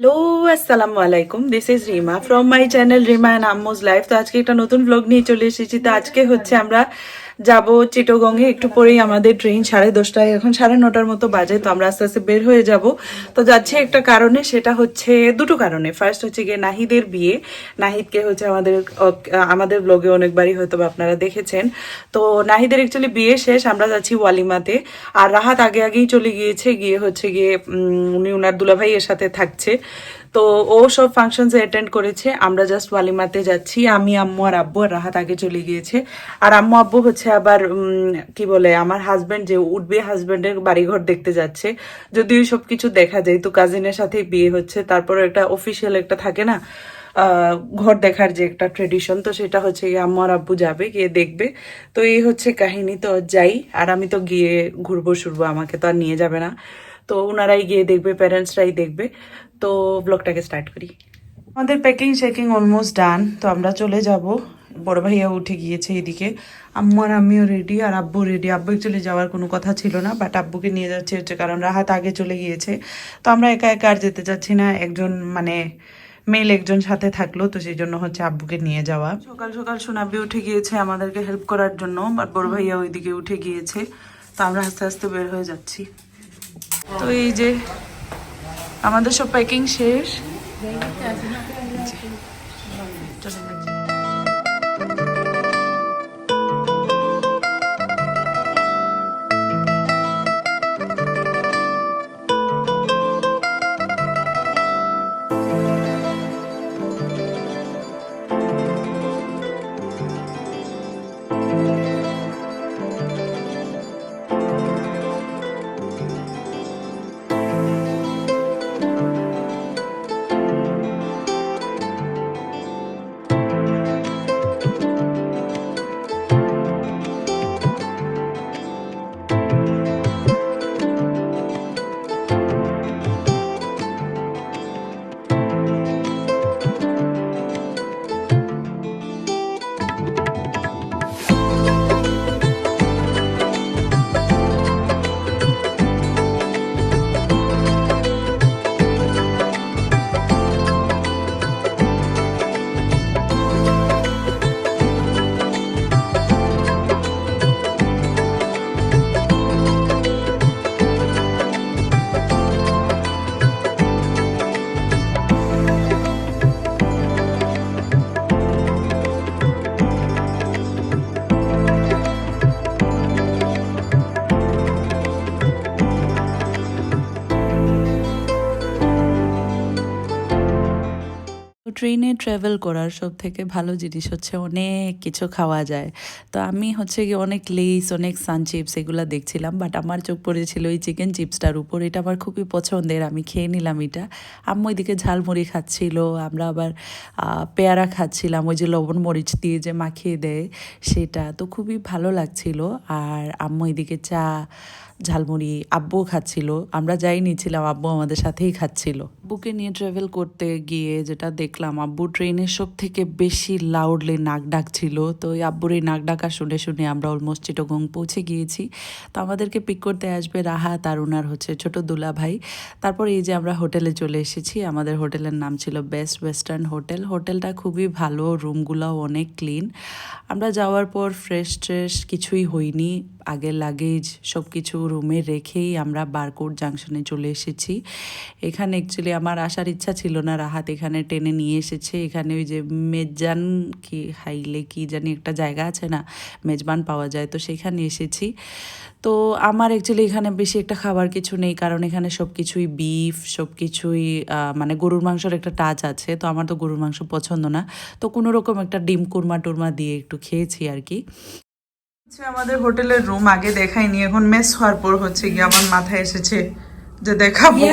Hello, আসসালামু আলাইকুম। This is Rima from my channel Rima and আম্মুজ life. তো আজকে একটা নতুন ব্লগ নিয়ে চলে এসেছি। তো আজকে হচ্ছে আমরা যাব চিটোগংয়ে। একটু পরেই আমাদের ট্রেন 10:30টায়, এখন 9:30টার মতো বাজে। তো আমরা আস্তে আস্তে বের হয়ে যাব। তো যাচ্ছি একটা কারণে, সেটা হচ্ছে দুটো কারণে। ফার্স্ট হচ্ছে গিয়ে নাহিদের বিয়ে। নাহিদকে হচ্ছে আমাদের ব্লগে অনেকবারই হয়তো বা আপনারা দেখেছেন। তো নাহিদের অ্যাকচুয়ালি বিয়ে শেষ, আমরা যাচ্ছি ওয়ালিমাতে। আর রাহাত আগে আগেই চলে গিয়েছে, গিয়ে হচ্ছে গিয়ে উনি ওনার দুলাভাইয়ের সাথে থাকছে। তো ও সব ফাংশনসে অ্যাটেন্ড করেছে, আমরা জাস্ট ওয়ালিমাতে যাচ্ছি। আমি, আম্মু আর আব্বু। আর রাহাত আগে চলে গিয়েছে। আর আম্মু আব্বু হচ্ছে আবার কি বলে, আমার হাজবেন্ড যে উঠবে, হাজবেন্ডের বাড়িঘর দেখতে যাচ্ছে। যদিও সব কিছু দেখা যায়, তো কাজিনের সাথেই বিয়ে হচ্ছে, তারপর একটা অফিসিয়াল একটা থাকে না ঘর দেখার যে একটা ট্রেডিশন, তো সেটা হচ্ছে গিয়ে আম্মু আর আব্বু যাবে, গিয়ে দেখবে। তো এই হচ্ছে কাহিনী। তো যাই, আর আমি তো গিয়ে ঘুরবো শুরবো, আমাকে তো আর নিয়ে যাবে না। তো ওনারাই গিয়ে দেখবে, প্যারেন্টসরাই দেখবে। তো ব্লগটাকে স্টার্ট করি। আমাদের প্যাকিং শেকিং অলমোস্ট ডান। তো আমরা চলে যাব। বড় ভাইয়া উঠে গিয়েছে এদিকে। আম্মু আর আমিও রেডি, আর আব্বু রেডি। আব্বু অ্যাকচুয়ালি যাওয়ার কোনো কথা ছিল না, বাট আব্বুকে নিয়ে যাচ্ছে হচ্ছে কারণ রাহাত আগে চলে গিয়েছে। তো আমরা একা একা আর যেতে চাচ্ছি না, একজন মানে মেল একজন সাথে থাকলো, তো সেই জন্য হচ্ছে আব্বুকে নিয়ে যাওয়া। সকাল সকাল সোনাব্বি উঠে গিয়েছে আমাদেরকে হেল্প করার জন্য, বাট বড় ভাইয়া ওইদিকে উঠে গিয়েছে। তো আমরা আস্তে আস্তে বের হয়ে যাচ্ছি। তো এই যে আমাদের সব প্যাকিং শেষ। ট্রেনে ট্রাভেল করার সব থেকে ভালো জিনিস হচ্ছে অনেক কিছু খাওয়া যায়। তো আমি হচ্ছে কি অনেক লেস, অনেক সান চিপস এগুলো দেখছিলাম, বাট আমার চোখ পড়েছিল এই চিকেন চিপসটার উপর। এটা আমার খুবই পছন্দের, আমি খেয়ে নিলাম এটা। আম্মু এদিকে ঝালমুড়ি খাচ্ছিল, আমরা আবার পেয়ারা খাচ্ছিলাম, ওই যে লবণ মরিচ দিয়ে যে মাখিয়ে দেয় সেটা। তো খুবই ভালো লাগছিল। আর আম্মু এদিকে চা, ঝালমুড়ি, আব্বু খাচ্ছিল। আমরা যাই নিয়েছিলাম, আব্বু আমাদের সাথেই খাচ্ছিল। আব্বুকে নিয়ে ট্রাভেল করতে গিয়ে যেটা দেখলাম, আব্বু ট্রেনের সব থেকে বেশি লাউডলি নাক ডাকছিল। তো ওই আব্বুর এই নাক ডাকা শুনে শুনে আমরা অলমোস্ট চিটাগং পৌঁছে গিয়েছি। তো আমাদেরকে পিক করতে আসবে রাহাত আর ওনার হচ্ছে ছোট দুলা ভাই। তারপর এই যে আমরা হোটেলে চলে এসেছি। আমাদের হোটেলের নাম ছিল বেস্ট ওয়েস্টার্ন হোটেল। হোটেলটা খুবই ভালো, রুমগুলোও অনেক ক্লিন। আমরা যাওয়ার পর ফ্রেশ ট্রেশ কিছুই হইনি, আগের লাগেজ সব কিছু রুমে রেখেই আমরা বারকোট জাংশনে চলে এসেছি। এখানে অ্যাকচুয়ালি আমার আসার ইচ্ছা ছিল না, রাহাত এখানে টেনে নিয়ে এসেছে। এখানে ওই যে মেজবান কি হাইলে কি জানি একটা জায়গা আছে না, মেজবান পাওয়া যায়, তো সেখানে এসেছি। তো আমার অ্যাকচুয়ালি এখানে বেশি একটা খাবার কিছু নেই, কারণ এখানে সব কিছুই বিফ, সব কিছুই মানে গরুর মাংসের একটা টাচ আছে। তো আমার তো গরুর মাংস পছন্দ না, তো কোনো রকম একটা ডিম কুরমা টুরমা দিয়ে একটু খেয়েছি আর কি। আমাদের হোটেলের রুম আগে দেখাইনি, এখন মেস হওয়ার পর হচ্ছে গিয়ে আমার মাথায় এসেছে যে দেখাবো।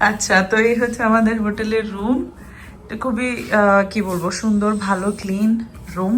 আচ্ছা, তো এই হচ্ছে আমাদের হোটেলের রুম। এটা খুবই কি বলবো, সুন্দর, ভালো, ক্লিন রুম।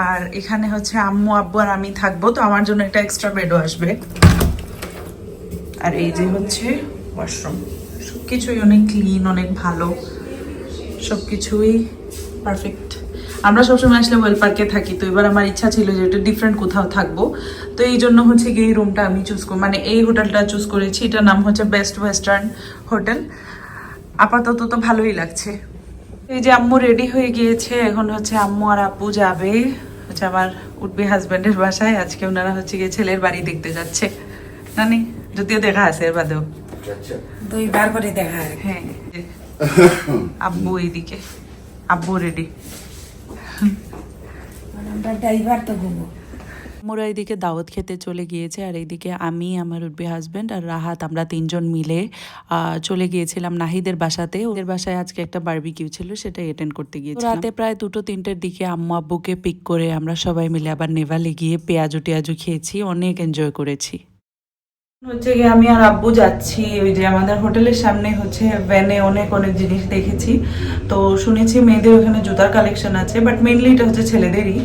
আর এখানে হচ্ছে আম্মু আব্বু আর আমি থাকবো, তো আমার জন্য একটা এক্সট্রা বেডও আসবে। আর এই যে হচ্ছে ওয়াশরুম, সবকিছুই অনেক ক্লিন, অনেক ভালো, সবকিছুই পারফেক্ট। আমরা সবসময় আসলে ওয়েল পার্কে থাকি, তো এবার আমার ইচ্ছা ছিল যে একটু ডিফারেন্ট কোথাও থাকবো। তো এই জন্য হচ্ছে গিয়ে এই রুমটা আমি চুজ করি, মানে এই হোটেলটা চুজ করেছি। এটার নাম হচ্ছে বেস্ট ওয়েস্টার্ন হোটেল। আপাতত তো ভালোই লাগছে। এই যে আম্মু রেডি হয়ে গিয়েছে, এখন হচ্ছে আম্মু আর আব্বু যাবে হচ্ছে আমার উঠবি হাজব্যান্ডের বাসায়। আজকে ওনারা হচ্ছে গিয়ে ছেলের বাড়ি দেখতে যাচ্ছে। নানি যদিও দেখা আছে এর বাদেও 2 বার করে দেখা হয়। হ্যাঁ, আব্বু এইদিকে, আব্বু রেডি। আমরা ড্রাইভার তো ঘুমো। মোরা এইদিকে দাওয়াত খেতে চলে গিয়েছে, আর এইদিকে আমি, আমার উঠবি হাজব্যান্ড আর রাহাত, আমরা 3জন মিলে চলে গিয়েছিলাম নাহিদের বাসাতে। ওদের বাসায় আজকে একটা বারবিকিউ ছিল, সেটা অ্যাটেন্ড করতে গিয়েছিলাম। রাতে প্রায় 2-3টের দিকে আম্মু আব্বুকে পিক করে আমরা সবাই মিলে আবার নেভালে গিয়ে পেঁয়াজু টেয়াজু খেয়েছি, অনেক এনজয় করেছি। হচ্ছে গিয়ে আমি আর আব্বু যাচ্ছি, ওই যে আমাদের হোটেলের সামনে হচ্ছে ভ্যানে অনেক অনেক জিনিস দেখেছি। তো শুনেছি মেয়েদের ওখানে জুতার কালেকশন আছে, বাট মেইনলি এটা হচ্ছে ছেলেদেরই।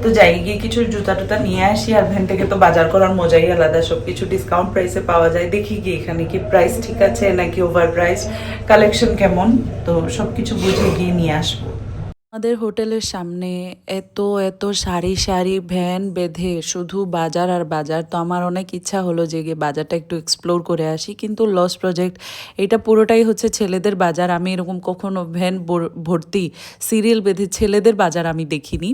তো যাই গিয়ে কিছু জুতা টুতা নিয়ে আসি, আর ভ্যান থেকে তো বাজার করার মজাই আলাদা, সবকিছু ডিসকাউন্ট প্রাইসে পাওয়া যায়। দেখি কি এখানে কি প্রাইস ঠিক আছে নাকি ওভার প্রাইস, কালেকশন কেমন, তো সবকিছু বুঝে গিয়ে নিয়ে আসবো। আমাদের হোটেলের সামনে এত এত সারি সারি ভ্যান বেঁধে শুধু বাজার আর বাজার। তো আমার অনেক ইচ্ছা হলো যে গিয়ে বাজারটা একটু এক্সপ্লোর করে আসি, কিন্তু লস প্রজেক্ট এটা পুরোটাই হচ্ছে ছেলেদের বাজার। আমি এরকম কখনো ভ্যান ভর্তি সিরিয়াল বেঁধে ছেলেদের বাজার আমি দেখিনি।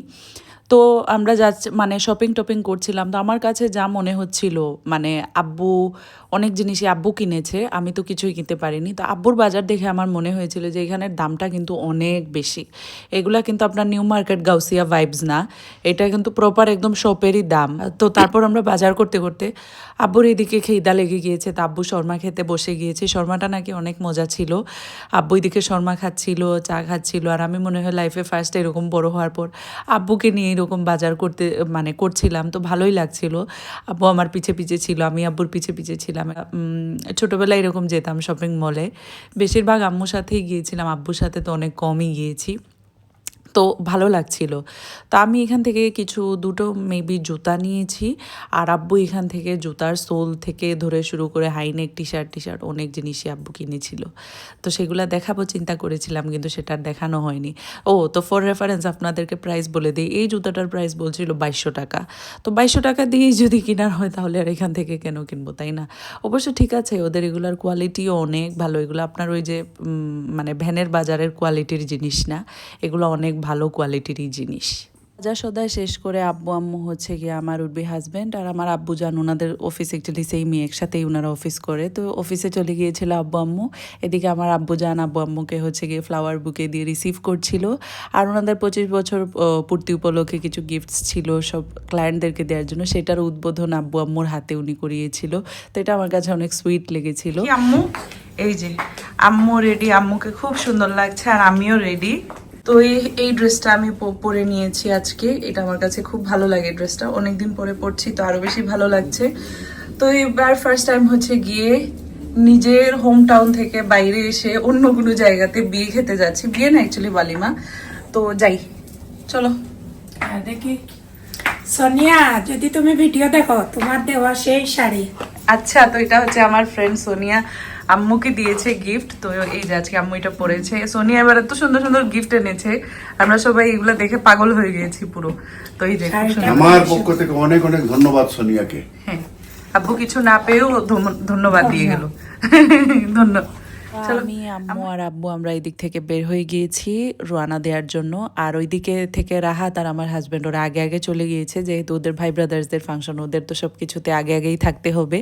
তো আমরা যাচ্ছি মানে শপিং টপিং করছিলাম, তো আমার কাছে যা মনে হচ্ছিল মানে আব্বু অনেক জিনিসই আব্বু কিনেছে, আমি তো কিছুই কিনতে পারিনি। তো আব্বুর বাজার দেখে আমার মনে হয়েছিল যে এখানের দামটা কিন্তু অনেক বেশি। এগুলা কিন্তু আপনার নিউ মার্কেট গাউসিয়া ভাইবস না, এটা কিন্তু প্রপার একদম শপেরই দাম। তো তারপর আমরা বাজার করতে করতে আব্বুর এদিকে খিদা লেগে গিয়েছে, তো আব্বু শর্মা খেতে বসে গিয়েছে। শর্মাটা নাকি অনেক মজা ছিল। আব্বু এদিকে শর্মা খাচ্ছিল, চা খাচ্ছিল, আর আমি মনে হয় লাইফে ফার্স্ট এরকম বড় হওয়ার পর আব্বুকে নিয়ে এরকম বাজার করতে মানে করছিলাম, তো ভালোই লাগছিল। আব্বু আমার পিছে পিছে ছিল, আমি আব্বুর পিছে পিছে ছিলাম। ছোটোবেলায় এরকম যেতাম শপিং মলে, বেশিরভাগ আম্মুর সাথেই গিয়েছিলাম, আব্বুর সাথে তো অনেক কমই গিয়েছি। তো ভালো লাগছিল। তো আমি এখান থেকে কিছু দুটো মেবি জুতা নিয়েছি, আর আব্বু এখান থেকে জুতার সোল থেকে ধরে শুরু করে হাইনেক টি শার্ট অনেক জিনিসই আব্বু কিনেছিল। তো সেগুলো দেখাবো চিন্তা করেছিলাম, কিন্তু সেটা আর দেখানো হয়নি। ও তো ফর রেফারেন্স আপনাদেরকে প্রাইস বলে দিই, এই জুতাটার প্রাইস বলছিল 2200 টাকা। তো 2200 টাকা দিয়েই যদি কেনার হয় তাহলে আর এখান থেকে কেন কিনবো, তাই না? অবশ্য ঠিক আছে, ওদের এগুলার কোয়ালিটিও অনেক ভালো। এগুলো আপনার ওই যে মানে ভ্যানের বাজারের কোয়ালিটির জিনিস না, এগুলো অনেক ভালো কোয়ালিটিরই জিনিস। বাজার সদায় শেষ করে আব্বু আম্মু হচ্ছে গিয়ে আমার উঠবি হাজব্যান্ড আর আমার আব্বু যান, ওনাদের অফিস অ্যাকচুয়ালি সেমই, একসাথেই ওনারা অফিস করে। তো অফিসে চলে গিয়েছিল আব্বু আম্মু। এদিকে আমার আব্বু যান আব্বু আম্মুকে হচ্ছে গিয়ে ফ্লাওয়ার বুকে দিয়ে রিসিভ করছিল, আর ওনাদের 25 বছর পূর্তি উপলক্ষে কিছু গিফটস ছিল সব ক্লায়েন্টদেরকে দেওয়ার জন্য, সেটার উদ্বোধন আব্বু আম্মুর হাতে উনি করিয়েছিল। তো এটা আমার কাছে অনেক সুইট লেগেছিল। আম্মু এই যে আম্মু রেডি, আম্মুকে খুব সুন্দর লাগছে, আর আমিও রেডি। তো এই ড্রেসটা আমি পরে নিয়েছি আজকে, এটা আমার কাছে খুব ভালো লাগে। ড্রেসটা অনেকদিন পরে পরছি, তো আরো বেশি ভালো লাগছে। তো এবার ফার্স্ট টাইম হচ্ছে গিয়ে নিজের হোম টাউন থেকে বাইরে এসে অন্য কোনো জায়গাতে বিয়ে খেতে যাচ্ছি। বিয়ে না অ্যাকচুয়ালি বালিমা। তো যাই, চলো। দেখি সোনিয়া, যদি তুমি ভিডিও দেখো, তোমার দেওয়া সেই শাড়ি। আচ্ছা, তো এটা হচ্ছে আমার ফ্রেন্ড সোনিয়া আম্মুকে দিয়েছে গিফট। তো এই যে আজকে আম্মু এটা পরেছে। সোনিয়া এবার এত সুন্দর সুন্দর গিফট এনেছে, আমরা সবাই এগুলো দেখে পাগল হয়ে গিয়েছি পুরো। তো এই যে আমার পক্ষ থেকে অনেক অনেক ধন্যবাদ সোনিয়াকে। হ্যাঁ, আব্বু কিছু না পেয়েও ধন্যবাদ দিয়ে গেল। ধন্যবাদ। আমি আম্মু আর আব্বু আমরা এই দিক থেকে বের হয়ে গিয়েছি রওনা দেওয়ার জন্য, আর ওই দিকে থেকে রাহাত আর আমার হাজব্যান্ড ওরা আগে আগে চলে গিয়েছে, যেহেতু ওদের ভাই ব্রাদার্সদের ফাংশন, ওদের তো সব কিছুতে আগে আগেই থাকতে হবে।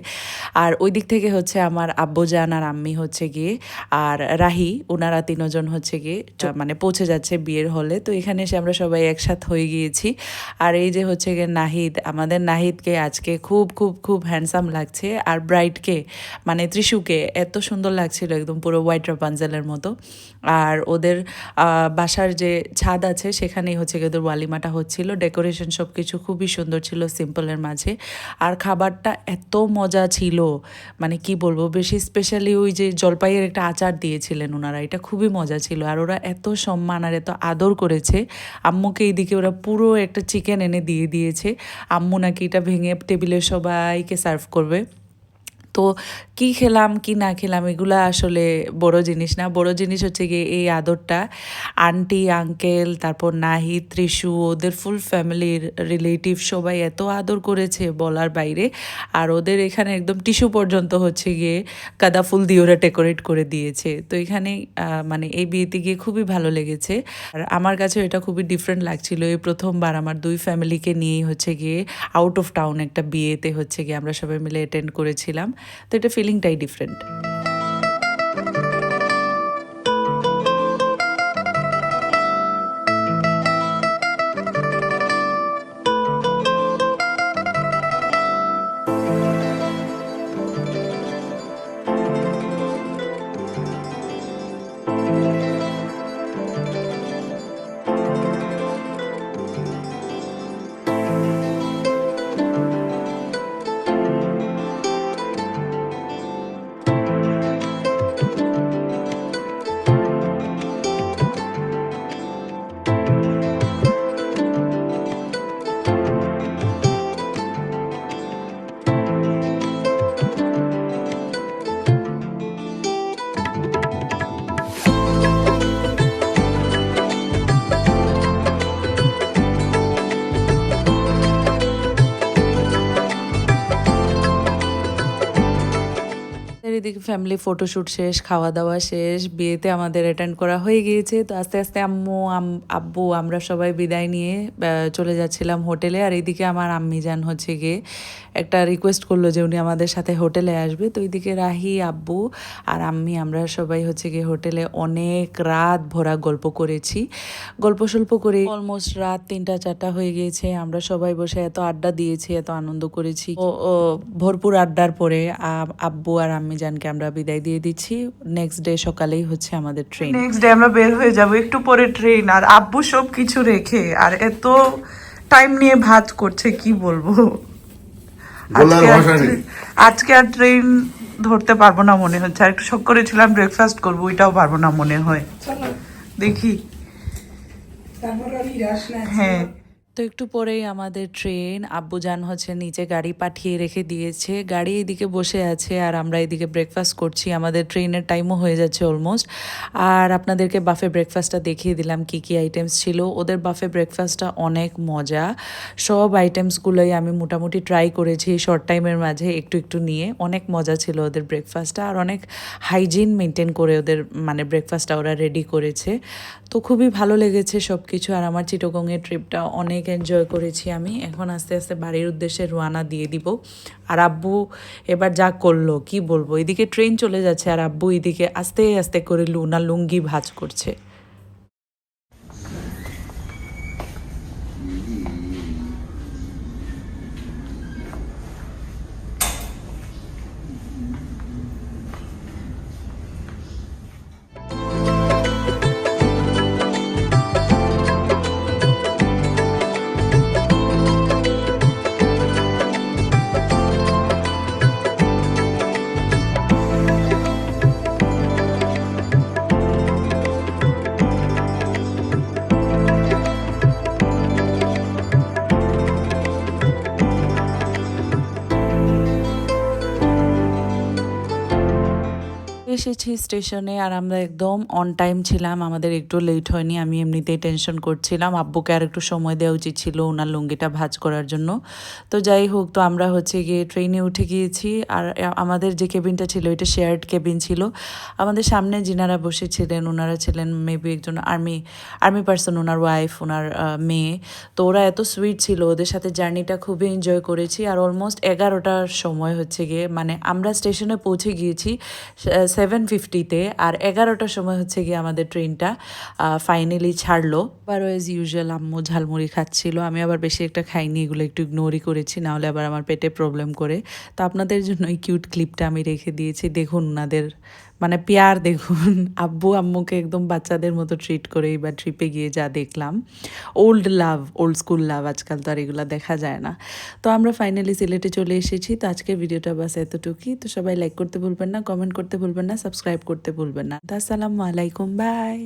আর ওই দিক থেকে হচ্ছে আমার আব্বুজান আর আম্মি হচ্ছে গিয়ে আর রাহি, ওনারা 3জন হচ্ছে গিয়ে মানে পৌঁছে যাচ্ছে বিয়ের হলে। তো এখানে এসে আমরা সবাই একসাথ হয়ে গিয়েছি। আর এই যে হচ্ছে গিয়ে নাহিদ, আমাদের নাহিদকে আজকে খুব খুব খুব হ্যান্ডসাম লাগছে, আর ব্রাইডকে মানে ত্রিশুকে এত সুন্দর লাগছিল, একদম পুরো হোয়াইট রাপাঞ্জেলের মতো। আর ওদের বাসার যে ছাদ আছে সেখানেই হচ্ছে ওদের ওয়ালিমাটা হচ্ছিল। ডেকোরেশন সব কিছু খুবই সুন্দর ছিল সিম্পলের মাঝে, আর খাবারটা এত মজা ছিল মানে কি বলবো। বেশি স্পেশালি ওই যে জলপাইয়ের একটা আচার দিয়েছিলেন ওনারা, এটা খুবই মজা ছিল। আর ওরা এত সম্মান আর এত আদর করেছে আম্মুকে। এইদিকে ওরা পুরো একটা চিকেন এনে দিয়ে দিয়েছে, আম্মু নাকি এটা ভেঙে টেবিলে সবাইকে সার্ভ করবে। তো কি খেলাম কি না খেলাম এগুলা আসলে বড় জিনিস না, বড় জিনিস হচ্ছে গিয়ে এই আদরটা। আন্টি আঙ্কেল তারপর নাহিদ ত্রিশু ওদের ফুল ফ্যামিলির রিলেটিভ সবাই এত আদর করেছে বলার বাইরে। আর ওদের এখানে একদম টিস্যু পর্যন্ত হচ্ছে গিয়ে গাঁদা ফুল দিয়ে ওরা ডেকোরেট করে দিয়েছে। তো এখানে মানে এই বিয়েতে গিয়ে খুবই ভালো লেগেছে। আর আমার কাছে এটা খুবই ডিফারেন্ট লাগছিল, এই প্রথমবার আমার দুই ফ্যামিলিকে নিয়েই হচ্ছে গিয়ে আউট অফ টাউন একটা বিয়েতে হচ্ছে গিয়ে আমরা সবাই মিলে অ্যাটেন্ড করেছিলাম। তো এটা ফিলিংটাই ডিফারেন্ট। এদিকে ফ্যামিলি ফটোশ্যুট শেষ, খাওয়া দাওয়া শেষ, বিয়েতে আমাদের অ্যাটেন্ড করা হয়ে গিয়েছে। তো আস্তে আস্তে আম্মু আব্বু আমরা সবাই বিদায় নিয়ে চলে যাচ্ছিলাম হোটেলে। আর এইদিকে আমার আম্মি জান হচ্ছে গিয়ে একটা রিকোয়েস্ট করলো যে উনি আমাদের সাথে হোটেলে আসবে। তো এইদিকে রাহি আব্বু আর আম্মি আমরা সবাই হচ্ছে গিয়ে হোটেলে অনেক রাত ভরা গল্প করেছি। গল্প সল্প করে অলমোস্ট রাত 3টা 4টা হয়ে গিয়েছে। আমরা সবাই বসে এত আড্ডা দিয়েছি, এত আনন্দ করেছি। ও ভরপুর আড্ডার পরে আব্বু আর আম্মি জানকে আমরা বিদায় দিয়ে দিচ্ছি। নেক্সট ডে সকালেই হচ্ছে আমাদের ট্রেন। নেক্সট ডে আমরা বের হয়ে যাব, একটু পরে ট্রেন। আর আব্বু সব কিছু রেখে আর এত টাইম নিয়ে ভাত করছে কি বলবো। আজকে আর ট্রেন ধরতে পারবো না মনে হচ্ছে। আর একটু শখ করেছিলাম ব্রেকফাস্ট করবো, ওইটাও পারবো না মনে হয়। দেখি হ্যাঁ। তো একটু পরেই আমাদের ট্রেন। আব্বুজান হচ্ছে নিচে গাড়ি পাঠিয়ে রেখে দিয়েছে, গাড়ি এদিকে বসে আছে আর আমরা এদিকে ব্রেকফাস্ট করছি। আমাদের ট্রেনের টাইমও হয়ে যাচ্ছে অলমোস্ট। আর আপনাদেরকে বাফে ব্রেকফাস্টটা দেখিয়ে দিলাম কি কি আইটেমস ছিল। ওদের বাফে ব্রেকফাস্টটা অনেক মজা, সব আইটেমসগুলোই আমি মোটামুটি ট্রাই করেছি শর্ট টাইমের মাঝে একটু একটু নিয়ে। অনেক মজা ছিল ওদের ব্রেকফাস্টটা, আর অনেক হাইজিন মেনটেন করে ওদের মানে ব্রেকফাস্টটা ওরা রেডি করেছে। তো খুবই ভালো লেগেছে সব কিছু। আর আমার চিটাগংয়ের ট্রিপটা অনেক এনজয় করেছি আমি। এখন আস্তে আস্তে বাড়ির উদ্দেশ্যে রওনা দিয়ে দিব। আর আব্বু এবার যা করলো কি বলবো, এদিকে ট্রেন চলে যাচ্ছে আর আব্বু এদিকে আস্তে আস্তে করে লুঙ্গি ভাঁজ করছে। এসেছি স্টেশনে আর আমরা একদম অন টাইম ছিলাম, আমাদের একটু লেট হয়নি। আমি এমনিতেই টেনশন করছিলাম, আব্বুকে আর একটু সময় দেওয়া উচিত ছিল ওনার লুঙ্গিটা ভাঁজ করার জন্য। তো যাই হোক, তো আমরা হচ্ছে গিয়ে ট্রেনে উঠে গিয়েছি। আর আমাদের যে কেবিনটা ছিল এটা শেয়ার্ড কেবিন ছিল। আমাদের সামনে যিনারা বসেছিলেন ওনারা ছিলেন মেবি একজন আর্মি পার্সন, ওনার ওয়াইফ, ওনার মেয়ে। তো ওরা এত সুইট ছিল, ওদের সাথে জার্নিটা খুবই এনজয় করেছি। আর অলমোস্ট 11টার সময় হচ্ছে গিয়ে মানে আমরা স্টেশনে পৌঁছে গিয়েছি 7:50-তে, আর 11টার সময় হচ্ছে গিয়ে আমাদের ট্রেনটা ফাইনালি ছাড়লো। আবারও এজ ইউজুয়াল আম্মু ঝালমুড়ি খাচ্ছিল, আমি আবার বেশি একটা খাইনি, এগুলো একটু ইগনোরই করেছি, নাহলে আবার আমার পেটে প্রবলেম করে। তো আপনাদের জন্য এই কিউট ক্লিপটা আমি রেখে দিয়েছি, দেখুন ওনাদের মানে পেয়ার দেখুন। আব্বু আম্মুকে একদম বাচ্চাদের মতো ট্রিট করে এবার ট্রিপে গিয়ে যা দেখলাম, ওল্ড স্কুল লাভ, আজকাল তো আর এগুলো দেখা যায় না। তো আমরা ফাইনালি সিলেটে চলে এসেছি। তো আজকের ভিডিওটা বাস এতটুকুই। তো সবাই লাইক করতে ভুলবেন না, কমেন্ট করতে ভুলবেন না, সাবস্ক্রাইব করতে ভুলবেন না। আসসালামু আলাইকুম, বাই।